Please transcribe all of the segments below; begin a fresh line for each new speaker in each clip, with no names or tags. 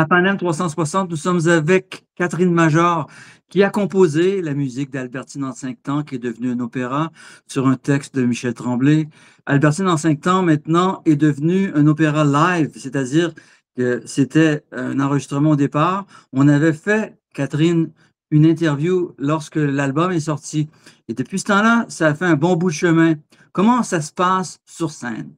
À Panem 360, nous sommes avec Catherine Major, qui a composé la musique d'Albertine en cinq temps, qui est devenue un opéra sur un texte de Michel Tremblay. Albertine en cinq temps, maintenant, est devenu un opéra live, c'est-à-dire que c'était un enregistrement au départ. On avait fait, Catherine, une interview lorsque l'album est sorti. Et depuis ce temps-là, ça a fait un bon bout de chemin. Comment ça se passe sur scène?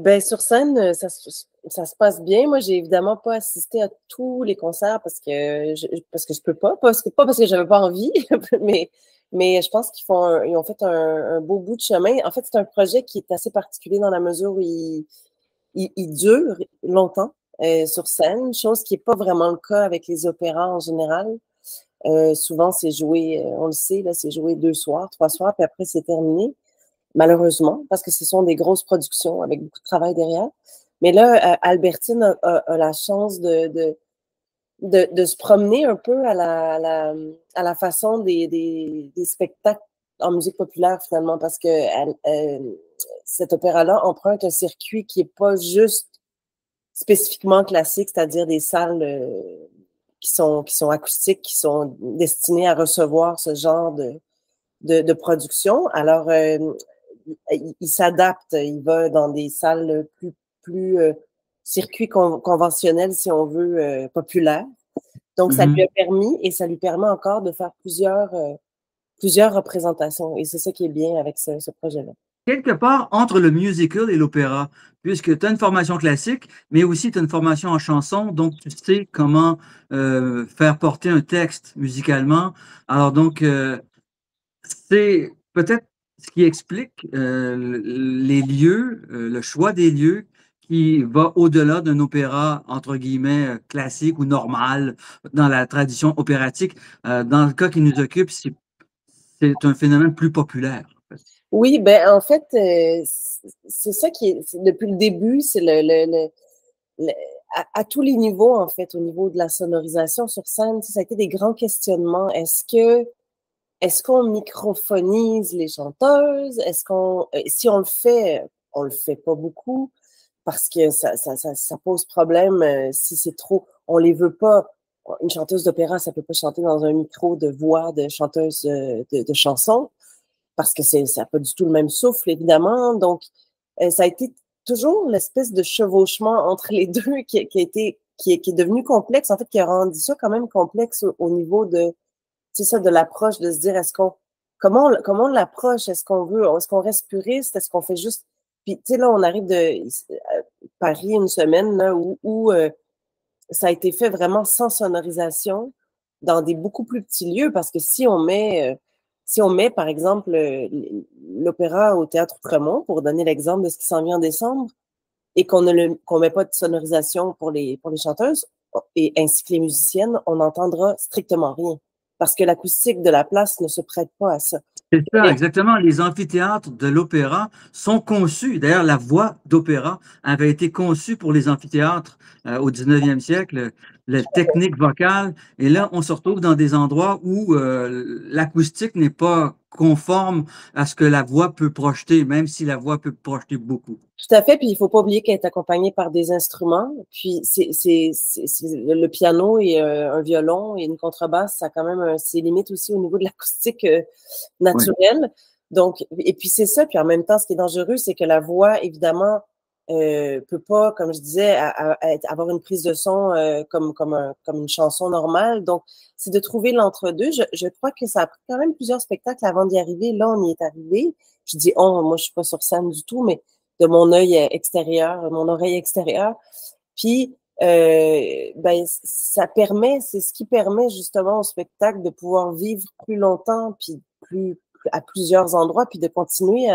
Ben, sur scène, ça se passe bien. Moi, j'ai évidemment pas assisté à tous les concerts parce que je peux pas, pas parce que j'avais pas envie, mais, mais je pense ils ont fait un beau bout de chemin. En fait, c'est un projet qui est assez particulier dans la mesure où il dure longtemps sur scène, chose qui est pas vraiment le cas avec les opéras en général. Souvent, c'est joué, on le sait, là, c'est joué 2 soirs, 3 soirs, puis après, c'est terminé malheureusement, parce que ce sont des grosses productions avec beaucoup de travail derrière. Mais là, Albertine a la chance de se promener un peu à la façon des spectacles en musique populaire, finalement, parce que cet opéra-là emprunte un circuit qui n'est pas juste spécifiquement classique, c'est-à-dire des salles qui sont acoustiques, qui sont destinées à recevoir ce genre de production. Alors, il s'adapte, il va dans des salles plus circuits conventionnels, si on veut, populaires. Donc, ça lui a
Mhm.
permis et ça lui permet encore de faire plusieurs représentations. Et c'est ça qui est bien avec ce projet-là.
Quelque part entre le musical et l'opéra, puisque tu as une formation classique, mais aussi tu as une formation en chanson, donc tu sais comment faire porter un texte musicalement. Alors donc, c'est peut-être ce qui explique les lieux, le choix des lieux qui va au-delà d'un opéra, entre guillemets, classique ou normal dans la tradition opératique. Dans le cas qui nous occupe, c'est un phénomène plus populaire.
Oui, ben en fait, c'est ça depuis le début, c'est le- à tous les niveaux, en fait, au niveau de la sonorisation sur scène, ça a été des grands questionnements. Est-ce qu'on microphonise les chanteuses? Si on le fait pas beaucoup parce que ça pose problème si c'est trop, on les veut pas. Une chanteuse d'opéra, ça peut pas chanter dans un micro de voix de chanteuse de chansons parce que ça n'a pas du tout le même souffle, évidemment. Donc, ça a été toujours l'espèce de chevauchement entre les deux qui est devenu complexe, en fait, qui a rendu ça quand même complexe au niveau c'est ça, de l'approche, de se dire, comment on l'approche? Est-ce qu'on reste puriste? Est-ce qu'on fait juste, puis, tu sais, là, on arrive de Paris une semaine, là, où ça a été fait vraiment sans sonorisation dans des beaucoup plus petits lieux, parce que si on met, par exemple, l'opéra au Théâtre Outremont, pour donner l'exemple de ce qui s'en vient en décembre, et qu'on met pas de sonorisation pour les chanteuses et ainsi que les musiciennes, on n'entendra strictement rien parce que l'acoustique de la place ne se prête pas à ça.
C'est ça,
Mais
exactement. Les amphithéâtres de l'opéra sont conçus. D'ailleurs, la voix d'opéra avait été conçue pour les amphithéâtres au 19e siècle, la technique vocale. Et là, on se retrouve dans des endroits où l'acoustique n'est pas conforme à ce que la voix peut projeter, même si la voix peut projeter beaucoup.
tout à fait, puis il faut pas oublier qu'elle est accompagnée par des instruments, puis le piano et un violon et une contrebasse, ça a quand même ses limites aussi au niveau de l'acoustique
Oui.
naturelle. Donc, et puis c'est ça, puis en même temps, ce qui est dangereux, c'est que la voix, évidemment, peut pas, comme je disais, avoir une prise de son comme une chanson normale. Donc, c'est de trouver l'entre-deux. Je crois que ça a pris quand même plusieurs spectacles avant d'y arriver. Là, on y est arrivé. Je dis on, moi, je suis pas sur scène du tout, mais de mon œil extérieur, mon oreille extérieure. Puis, ben, c'est ce qui permet justement au spectacle de pouvoir vivre plus longtemps, puis à plusieurs endroits, puis de continuer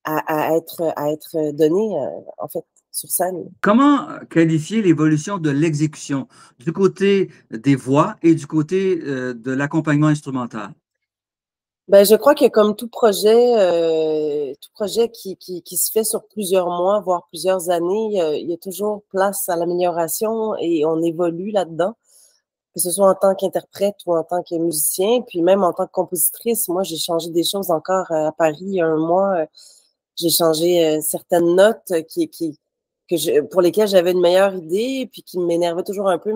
à être donné, en fait, sur scène.
Comment qualifier l'évolution de l'exécution du côté des voix et du côté de l'accompagnement instrumental?
Ben, je crois que comme tout projet qui se fait sur plusieurs mois, voire plusieurs années, il y a toujours place à l'amélioration et on évolue là-dedans, que ce soit en tant qu'interprète ou en tant que musicien, puis même en tant que compositrice. Moi, j'ai changé des choses encore à Paris il y a un mois. J'ai changé certaines notes pour lesquels j'avais une meilleure idée, puis qui m'énervaient toujours un peu,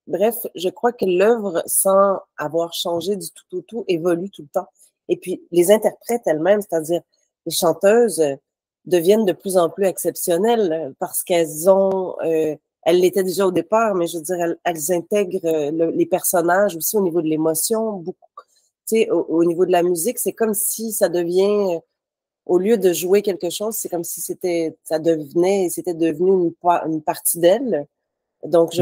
bref, je crois que l'œuvre, sans avoir changé du tout au tout, évolue tout le temps. Et puis, les interprètes elles-mêmes, c'est-à-dire les chanteuses, deviennent de plus en plus exceptionnelles parce qu'elles ont, elles l'étaient déjà au départ, mais je veux dire, elles intègrent les personnages aussi au niveau de l'émotion, beaucoup. Tu sais, au niveau de la musique, c'est comme si ça devient, au lieu de jouer quelque chose, c'est comme si c'était devenu une partie d'elle. Donc,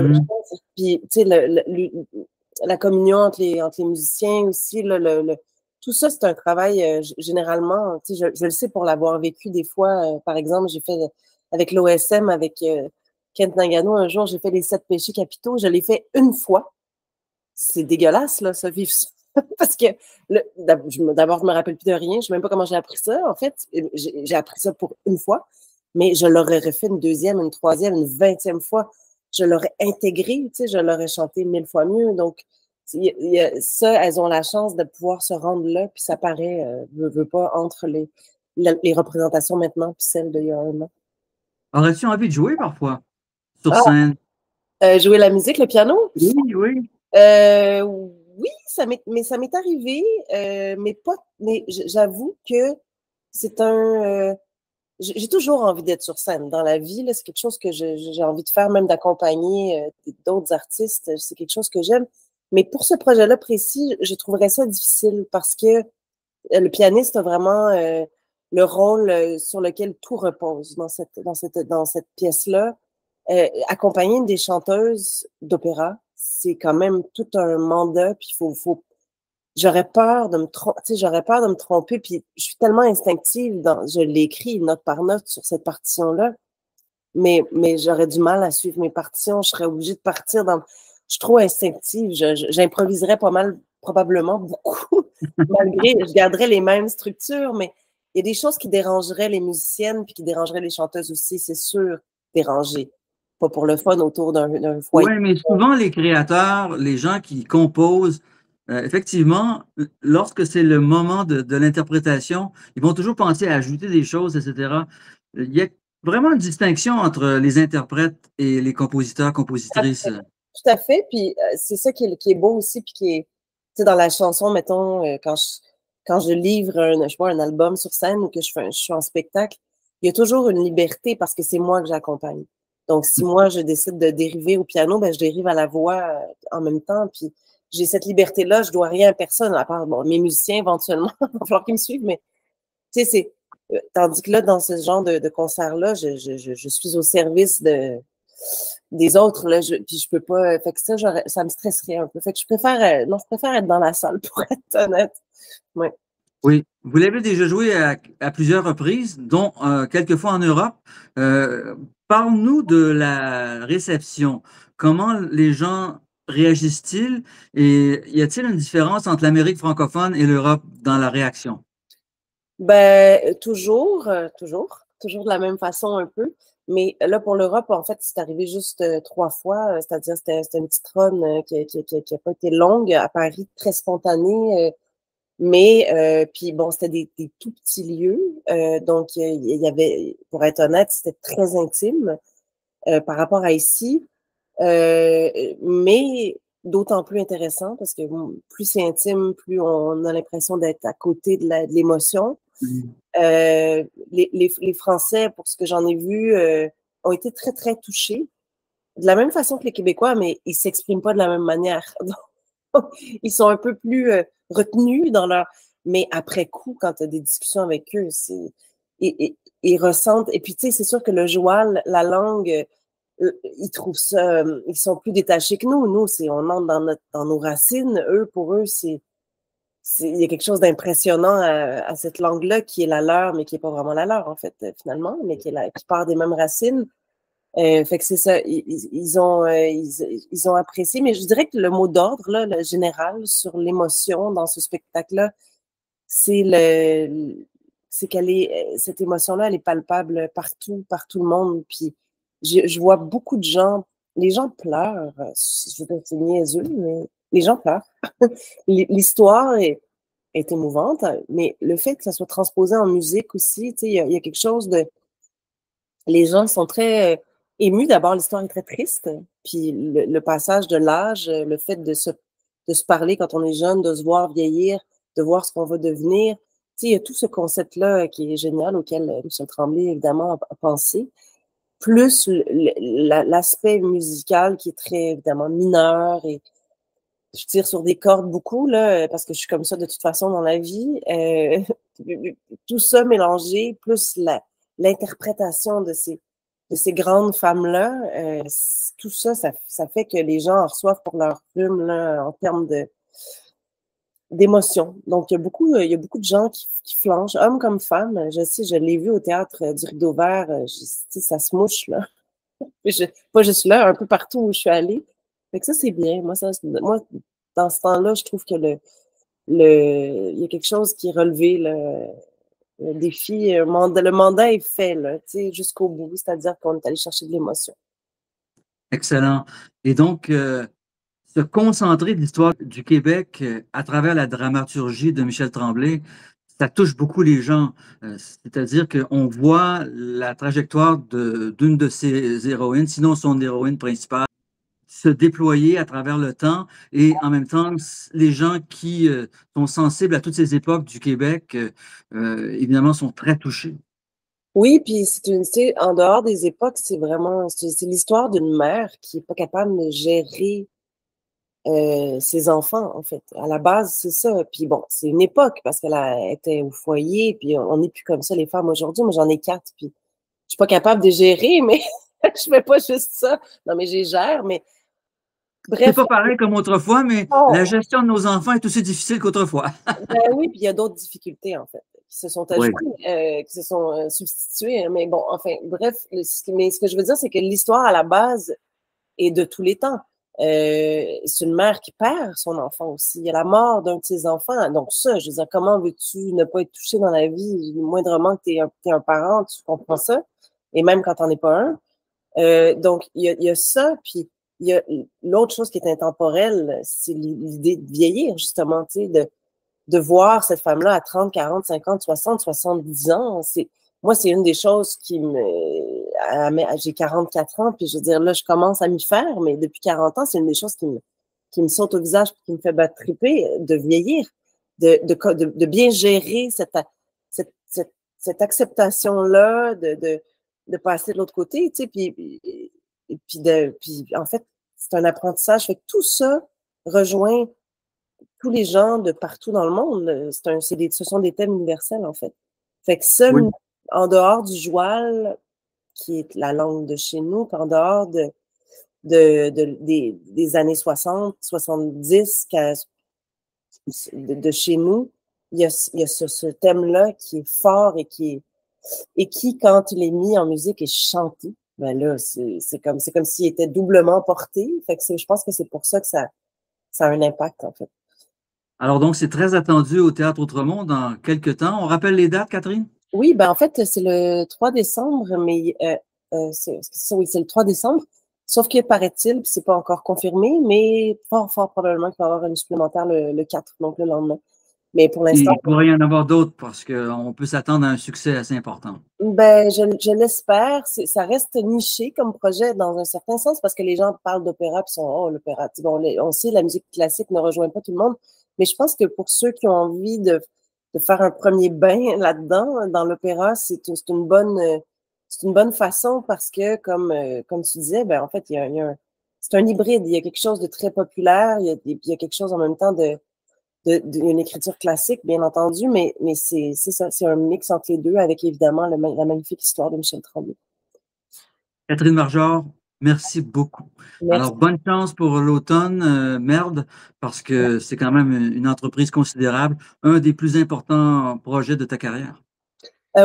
puis, tu sais, la communion entre les musiciens aussi, tout ça, c'est un travail, généralement, tu sais, je le sais pour l'avoir vécu des fois. Par exemple, j'ai fait avec l'OSM, avec Kent Nagano, un jour, j'ai fait les 7 péchés capitaux. Je l'ai fait une fois. C'est dégueulasse, là, ça, vivre ça. Parce que, d'abord, je me rappelle plus de rien. Je sais même pas comment j'ai appris ça, en fait. J'ai appris ça pour une fois, mais je l'aurais refait une deuxième, une troisième, une 20e fois. Je l'aurais intégré, tu sais, je l'aurais chanté 1000 fois mieux. Donc, ça, elles ont la chance de pouvoir se rendre là, puis ça paraît, veut pas, entre les représentations maintenant puis celles d'il y a un an.
Aurais-tu envie de jouer parfois sur
Ah,
scène?
jouer la musique, le piano?
Oui, oui.
Oui, mais ça m'est arrivé, mais pas, mais j'avoue que c'est j'ai toujours envie d'être sur scène dans la vie. C'est quelque chose que j'ai envie de faire, même d'accompagner d'autres artistes. C'est quelque chose que j'aime. Mais pour ce projet-là précis, je trouverais ça difficile parce que le pianiste a vraiment le rôle sur lequel tout repose dans cette pièce-là. Accompagner des chanteuses d'opéra, c'est quand même tout un mandat, puis j'aurais peur de me tromper, tu sais, j'aurais peur de me tromper, puis je suis tellement instinctive je l'écris note par note sur cette partition-là, mais j'aurais du mal à suivre mes partitions, je serais obligée de partir je suis trop instinctive, j'improviserais pas mal, probablement beaucoup, malgré, je garderais les mêmes structures, mais il y a des choses qui dérangeraient les musiciennes, puis qui dérangeraient les chanteuses aussi, c'est sûr, déranger. Pas pour le fun autour d'un foyer.
Oui, mais souvent les créateurs, les gens qui composent, effectivement, lorsque c'est le moment de l'interprétation, ils vont toujours penser à ajouter des choses, etc. Il y a vraiment une distinction entre les interprètes et les compositeurs, compositrices.
Tout à fait. Puis c'est ça qui est beau aussi, puis qui est, tu sais, dans la chanson, mettons, quand je livre je sais pas, un album sur scène ou que je suis en spectacle, il y a toujours une liberté parce que c'est moi que j'accompagne. Donc, si moi, je décide de dériver au piano, ben, je dérive à la voix en même temps. Puis j'ai cette liberté-là, je dois rien à personne, à part bon, mes musiciens éventuellement, il va falloir qu'ils me suivent, mais tu sais, tandis que là, dans ce genre de concert-là, je suis au service des autres, là, puis je peux pas. Fait que ça me stresserait un peu. Fait que non, je préfère être dans la salle, pour être honnête. Ouais.
Oui, vous l'avez déjà joué à plusieurs reprises, dont quelques fois en Europe. Parle-nous de la réception. Comment les gens réagissent-ils et y a-t-il une différence entre l'Amérique francophone et l'Europe dans la réaction?
Ben, toujours de la même façon un peu. Mais là, pour l'Europe, en fait, c'est arrivé juste 3 fois. C'est-à-dire, c'était une petite run qui a pas été longue à Paris, très spontanée. Mais puis bon, c'était des tout petits lieux, donc il y avait, pour être honnête, c'était très intime par rapport à ici, mais d'autant plus intéressant parce que bon, plus c'est intime, plus on a l'impression d'être à côté de l'émotion.
Mhm.
Les Français, pour ce que j'en ai vu, ont été très, très touchés, de la même façon que les Québécois, mais ils s'expriment pas de la même manière. Ils sont un peu plus retenus dans leur. Mais après coup, quand tu as des discussions avec eux, ils ressentent. Et puis, tu sais, c'est sûr que le joual, la langue, ils trouvent ça. Ils sont plus détachés que nous. Nous, on entre dans nos racines. Eux, pour eux, il y a quelque chose d'impressionnant à cette langue-là qui est la leur, mais qui n'est pas vraiment la leur, en fait, finalement, mais qui part des mêmes racines. Fait que c'est ça, ils ont apprécié, mais je dirais que le mot d'ordre, là, le général sur l'émotion dans ce spectacle-là, c'est cette émotion-là, elle est palpable par tout le monde. Puis je vois beaucoup de gens, les gens pleurent, je veux dire, c'est niaiseux, mais les gens pleurent. L'histoire est émouvante, mais le fait que ça soit transposé en musique aussi, tu sais, il y a quelque chose les gens sont très émus. D'abord, l'histoire est très triste. Puis le passage de l'âge, le fait de se parler quand on est jeune, de se voir vieillir, de voir ce qu'on va devenir. Tu sais, il y a tout ce concept-là qui est génial, auquel Michel Tremblay, évidemment, a pensé. Plus l'aspect musical qui est très, évidemment, mineur. Et je tire sur des cordes beaucoup, là, parce que je suis comme ça de toute façon dans la vie. Tout ça mélangé, plus l'interprétation de ces grandes femmes-là, tout ça, ça fait que les gens en reçoivent pour leur plume là, en termes d'émotion. Donc, il y a beaucoup de gens qui flanchent, hommes comme femmes. Je sais, je l'ai vu au théâtre du Rideau Vert, ça se mouche, là. Pas juste là, un peu partout où je suis allée. Fait que ça, c'est bien. Moi, dans ce temps-là, je trouve que il y a quelque chose qui est relevé, le défi, le mandat est fait, là, tu sais, jusqu'au bout, c'est-à-dire qu'on est allé chercher de l'émotion.
Excellent. Et donc, se concentrer de l'histoire du Québec à travers la dramaturgie de Michel Tremblay, ça touche beaucoup les gens. C'est-à-dire qu'on voit la trajectoire d'une de ses héroïnes, sinon son héroïne principale, se déployer à travers le temps et en même temps, les gens qui sont sensibles à toutes ces époques du Québec, évidemment, sont très touchés.
Oui, puis tu sais, en dehors des époques, c'est l'histoire d'une mère qui est pas capable de gérer ses enfants, en fait. À la base, c'est ça. Puis bon, c'est une époque parce était au foyer, puis on n'est plus comme ça, les femmes aujourd'hui. Moi, j'en ai 4, puis je suis pas capable de gérer, mais je fais pas juste ça. Non, mais je gère, mais
C'est
bref.
pas pareil comme autrefois, mais la
Oh,
gestion de nos enfants est aussi difficile qu'autrefois.
ben oui, puis il y a d'autres difficultés, en fait, qui se sont
Oui,
ajoutées, qui se sont substituées. Hein. Mais bon, enfin, bref, mais ce que je veux dire, c'est que l'histoire, à la base, est de tous les temps. C'est une mère qui perd son enfant aussi. Il y a la mort d'un de ses enfants. Donc ça, je veux dire, comment veux-tu ne pas être touché dans la vie, moindrement que tu es un parent, tu comprends ça? Et même quand t'en es pas un. Donc, il y a ça, puis il y a l'autre chose qui est intemporelle, c'est l'idée de vieillir, justement, tu sais, de voir cette femme-là à 30, 40, 50, 60, 70 ans. Moi, c'est une des choses qui j'ai 44 ans, puis je veux dire, là, je commence à m'y faire, mais depuis 40 ans, c'est une des choses qui me saute au visage, qui me fait battre triper, de vieillir, de bien gérer cette acceptation-là, de passer de l'autre côté, tu sais, puis en fait, c'est un apprentissage. Fait que tout ça rejoint tous les gens de partout dans le monde. Ce sont des thèmes universels, en fait. Fait que ça,
oui.
en dehors du joual, qui est la langue de chez nous, qu'en dehors des années 60, 70, de chez nous, il y a ce thème-là qui est fort et qui, quand il est mis en musique, est chanté. Ben là, c'est comme s'il était doublement porté. Fait que je pense que c'est pour ça que ça a un impact, en fait.
Alors donc, c'est très attendu au Théâtre Outremont dans quelques temps. On rappelle les dates, Catherine?
Oui, ben en fait, c'est le 3 décembre, mais c'est ça, oui, c'est le 3 décembre. Sauf que paraît-il, puis c'est pas encore confirmé, mais fort probablement qu'il va y avoir une supplémentaire le 4, donc le lendemain. Mais pour l'instant,
Il pourrait y en avoir d'autres parce qu'on peut s'attendre à un succès assez important.
ben, je l'espère. Ça reste niché comme projet dans un certain sens parce que les gens parlent d'opéra puis sont, oh, l'opéra. Bon, on sait, la musique classique ne rejoint pas tout le monde, mais je pense que pour ceux qui ont envie de faire un premier bain là-dedans, dans l'opéra, c'est une bonne façon parce que, comme tu disais, ben, en fait, c'est un hybride. Il y a quelque chose de très populaire, il y a quelque chose en même temps d'une écriture classique, bien entendu, mais c'est ça, c'est un mix entre les deux avec évidemment la magnifique histoire de Michel Tremblay.
Catherine Marjor, merci beaucoup.
Merci.
Alors, bonne chance pour l'automne, merde, parce que c'est quand même une entreprise considérable, un des plus importants projets de ta carrière.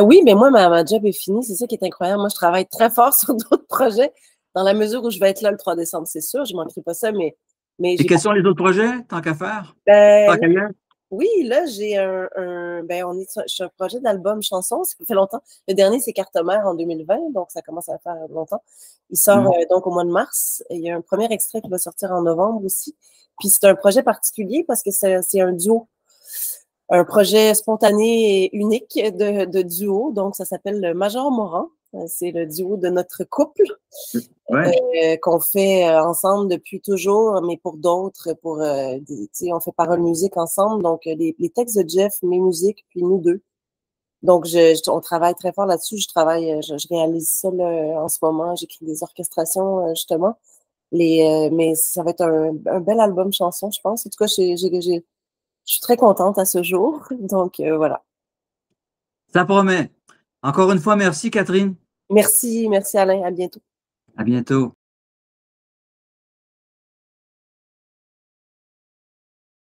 Oui, mais moi, ma job est finie, c'est ça qui est incroyable. Moi, je travaille très fort sur d'autres projets, dans la mesure où je vais être là le 3 décembre, c'est sûr, je ne manquerai pas ça, mais
Et
j'ai
quels
pas.
sont les autres projets, tant qu'à faire? Tant
Ben,
qu'à y être?
oui, là, j'ai ben, je suis un projet d'album chanson, ça fait longtemps. Le dernier, c'est Carte-Mère en 2020, donc ça commence à faire longtemps. Il sort
Hum.
donc au mois de mars. Il y a un premier extrait qui va sortir en novembre aussi. Puis c'est un projet particulier parce que c'est un duo. un projet spontané et unique de duo. Donc, ça s'appelle le Major Moran. C'est le duo de notre couple qu'on fait ensemble depuis toujours, mais pour d'autres, on fait parole musique ensemble. Donc, les textes de Jeff, mes musiques, puis nous deux. Donc, on travaille très fort là-dessus. Je réalise ça là, en ce moment. J'écris des orchestrations, justement. Mais ça va être un bel album chanson, je pense. En tout cas, je suis très contente à ce jour. Donc, voilà.
Ça promet. Encore une fois, merci Catherine.
Merci Alain. À bientôt.
À bientôt.